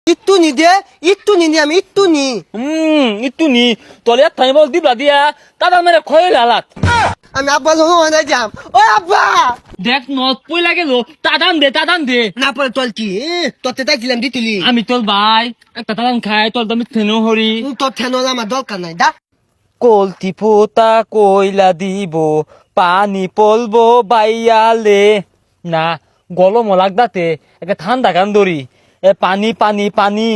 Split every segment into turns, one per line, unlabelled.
ইট্টু নি দে, ইট্টু নি আমি ইট্টু নি।
ইট্টু নি তলে থাই বল দিবলা দিয়া তাদার মেরে খয়ে লালাত
আমি আব্বা লোক মানে যাম। ও আব্বা
দেখ নত পই লাগে লো তাদান দে
না পরে তল কি তোতে তাই দিলাম দিতুলি।
আমি তোর ভাই একটা তাদান খাই তোর দামি থেনো হরি
তোর ঠেন আমার দরকার নাই দা।
কলতি পোতা কইলা দিব পানি পলবো বাইয়ালে না গলম লাগদাতে একটা ঠান্ডা গান ধরি পানি পানি পানি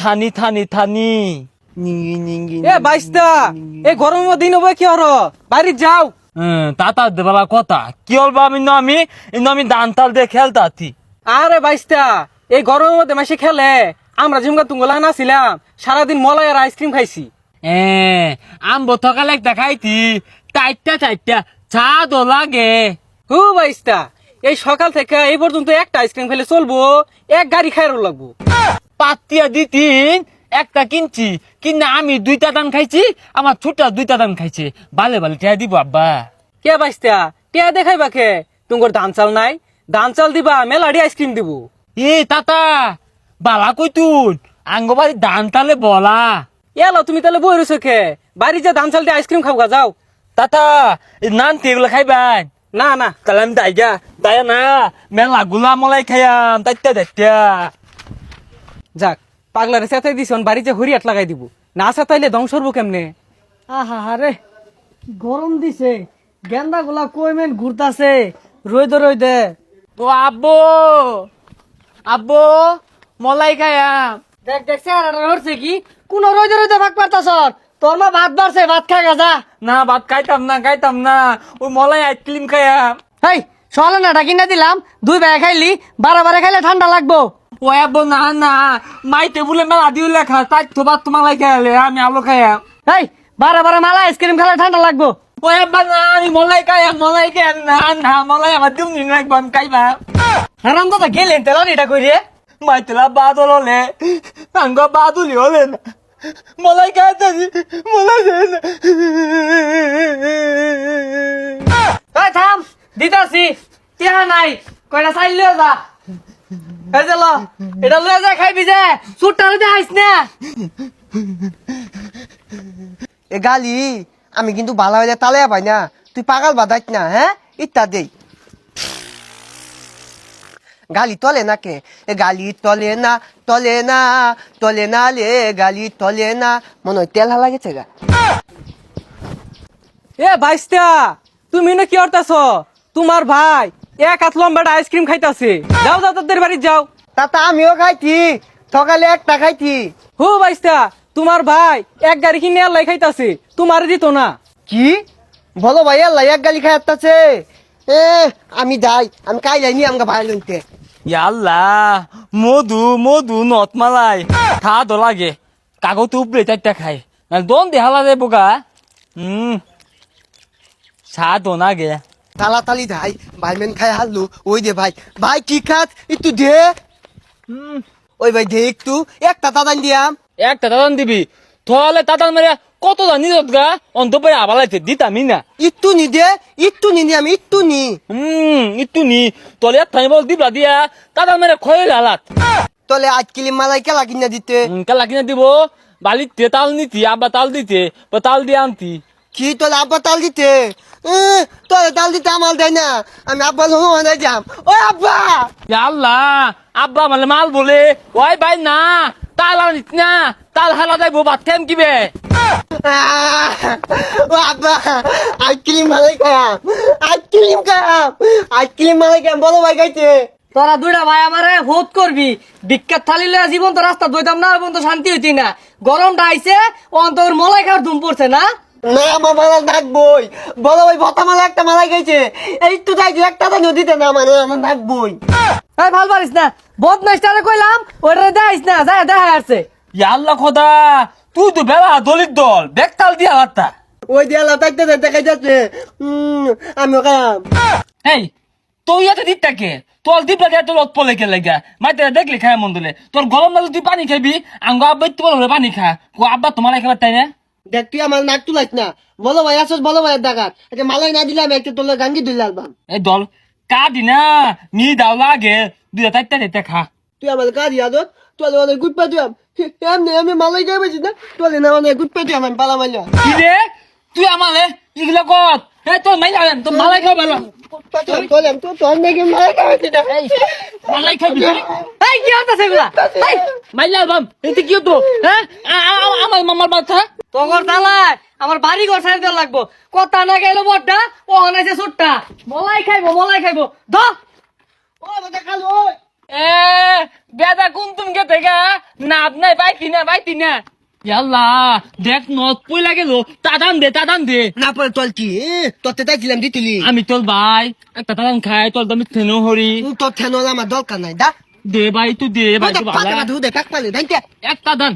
থানি থানি থানি
নিঙ্গি নিঙ্গি
এ বাইস্তা এই গরমের দিন হবে কি হর বাড়ি যাও।
তাতা দেবালা কথা কি হলবা আমি দান তাল দিয়ে খেলতাছি
আরে বাইস্তা এই গরমের মধ্যে মাসে খেলে আমরা ঝিমকা তুঙ্গলা নাছিলাম সারাদিন মলাই আর আইসক্রিম খাইছি।
আম্ব থকালে একটা খাইতি চারটা চা তো লাগে
হু বাইস্তা এই সকাল থেকে এই পর্যন্ত একটা আইসক্রিম খেলে চলবো, এক গাড়ি খাইরও লাগবো।
পাতিয়া দিতিন একটা কিনছি কিনা আমি দুইটা দান খাইছি আমার ছোট দুইটা দান খাইছে বালে বালে টিয়া দিব আব্বা
কে বাইস্তা টিয়া দেখাই বাকে তুঙ্গর ধান চাল নাই, ধান চাল দিবা মেলাডি আইসক্রিম দিব।
তাতা বালা কইতুন আঙ্গবাড়ি দান তালে বলা
এলো তুমি তাহলে বই রয়েছো খে বাড়ি যা ধান চাল দিয়ে আইসক্রিম খাওয়া যাও।
তাতা নান তেগুলো খাইবাই
না না
তাহলে আমি দায়া না মেলা গুলা মলাই খাইয়াম তাইতা
যাক পাগলারে চেতাই দিছ বাড়ি যে হরিয়াট লাগাই দিব, না চেতাইলে ধ্বংস হবো কেমনে।
আহা রে গরম দিছে, গেন্দা গুলা কইমেন ঘুরতাছে রইদে।
ও আব্বো মলাই খাইয়াম
দেখ দেখ চেহারাটা হচ্ছে কি কোন রইদে ভাগ পারতাছ, তোর মা ভাত বাড়ছে ভাত খা গাজা।
না ভাত খাইতাম না ওই মলাই আইসক্রিম খাইয়াম
হেই সলে না কিনা দিলাম, দুই ভাই খাইলি বারে খাইলে ঠান্ডা লাগবো।
ও আব্বো না মাই টেবুলে মেলা দিও লেখা তাই তো ভাত তোমালাই খাইলে আমি আলো খাইয়াম
হেই বারে মালা আইসক্রিম খেলে ঠান্ডা লাগবো।
ও আব্বা না আমি মলাই খাইয়াম না মলাই আমার দিম নি লাগবো আমি খাইবা
হারাম দাদা গেলেন তেলান এটা কই রে।
মাই তেলা বাদল হলে আঙ্গ বাদুলি হলে না মলাই খাইতাছি মলাই খাই না
এই থাম দিতাছি টিয়া নাই কয়টা চাইল লিও যা। এই যে ল এটা লয়ে যা খাইবি যে সুটটা লইতে আইস না।
এ গালি আমি কিন্তু ভালো হইলে তালে পাই না, তুই পাগল বাদাইত না হ্যাঁ ইত্যা দেই। গালি তলে না কে এ গালি তলে না লে গালি তলে না মনে হয় তেল হালা গেছে গা।
এ বাইস্তা তুমি না কি করতেছ, তোমার ভাই এক হাত লম্বাটা আইসক্রিম খাইতাছে, যাও তাদের বাড়ি যাও।
তাতা আমিও খাইছি, সকালে একটা খাইছি।
হু বাইস্তা তোমার ভাই এক গাড়ি কিনে আল্লাহ খাইতাছে, তোমার দিত না।
কি বলো ভাই আল্লাহ এক গালি খাই আসতেছে। আমি যাই, আমি কাই যাইনি আমাকে ভাই লইতে।
ইয়াল্লা মধু নত মালাই খা তো লাগে কাগজ উপরে চারটা খাই দন দেহালা যায় বোকা চা দন আগে
তালি ভাই ভাই মেন খাই হারলু ওই দে ভাই ভাই কি খাত একটু দে। ওই ভাই দে একটু একটা তাদান দিয়াম।
একটা দাদান দিবি তাহলে তাতান মেরে কত জানি গা অন্তপরে আবালাইছে দিতামি না
একটু নি দে, একটু নি আমি একটু নি।
একটু নি তলে থাই বল দিবলা দিয়া তাতান মেরে খয়ে লালাত
তলে আজ কিলি মালাই কেলা কিনা দিতে।
কালা কিনা দিব বালিতে তাল নিতি আব্বা তাল দিতে তাল দিয়ে আনতি
কি তলে আব্বা তাল দিতে তলে তাল দিতে আমার দেয় না, আমি আব্বা লোক মানে যাম। ও আব্বা
আল্লাহ আব্বা মানে মাল বলে ওই ভাই না তাল আনিস না তাল হালা যাইবো ভাত খাইম কিবে
ও আব্বা আইসক্রিম মালাই খাম, আইসক্রিম মালাই খাম বলো ভাই খাইতে।
তোরা দুইটা ভাই আমারে ভোট করবি, বিখ্যাত থালি লয়ে জীবন তো রাস্তা দইতাম না এবং তো শান্তি হইতি না। গরমটা আইছে অন্তর মলাই খাওয়ার ধুম পড়ছে না।
না আমার মালা ডাকবই, বলো ভাই ভতা মালা একটা মালাই খাইছে এই তো তাই একটা তো নদীতে না মানে আমার ডাকবই।
এই ভাল পারিস না বদমাইশটারে কইলাম ওইটারে দেখাইস না, যায় দেখা আসছে।
আল্লাহ খোদা তুই তো বেলা দলিত দল দেখ তাল দিয়া হাতটা
ওই দেয়ালা তাইতে দেখাই যাচ্ছে। আমি খাম
এই তুই এত দিকটাকে তোর দিবলা দিয়ে তোর অৎপলে কে লেগা মাইতে দেখলি খায় মন দিলে তোর গরম লাগলে তুই পানি খাবি আঙ্গ আব্বা তো বলে পানি খা ও আব্বা তোমার খাবার তাই না
দেখ তুই আমার নাক তুলাইস না, বলো ভাই আসছ বলো ভাই ডাকাত আচ্ছা মালাই না দিলাম একটা তোর গাঙ্গি দুই লালবাম।
এই দল কাদি না নি দাও লাগে দুইটা চারটা খা
তুই আমার কাজ আদত তোলে অনেক গুড পাঠিয়াম এমনি আমি মালাই গায়ে বেছি না তোলে না অনেক গুড পাঠিয়াম আমি পালা মাইলা
কি রে তুই আমালে এগুলো কর এ তোর মাইলা তোর মালাই খাও ভালো
পাঠিয়াম তোলে তো তোর নাকি মালাই গায়ে বেছি না
মালাই খাবি
এই কি হতাছে এগুলা এই
মাইলা বাম এতে কি হতো হ্যাঁ আমার মামার বাচ্চা
তগর তালায় আমার বাড়ি ঘর সাইড দেওয়া লাগবো কথা না গেল বড়টা ও হনাইছে ছোটটা মলাই খাইবো ধর
ও বাবা খালো
এ বেদা কোন তুমি কে থেকে না আপনার বাইতি না ইয়াল্লা দেখ নদ পয়লা গেল তাদান দে
না পরে তোল কি তোতে তাইছিলাম দিতুলি
আমি তোর ভাই একটা তাদান খাই তোর দামি থেনো হরি
তোর ঠেনল আমার দরকার নাই দা
দে ভাই তুই দে ভাই ভালো
পাকা ধুদে কাক পালে দাইতে
একটা দান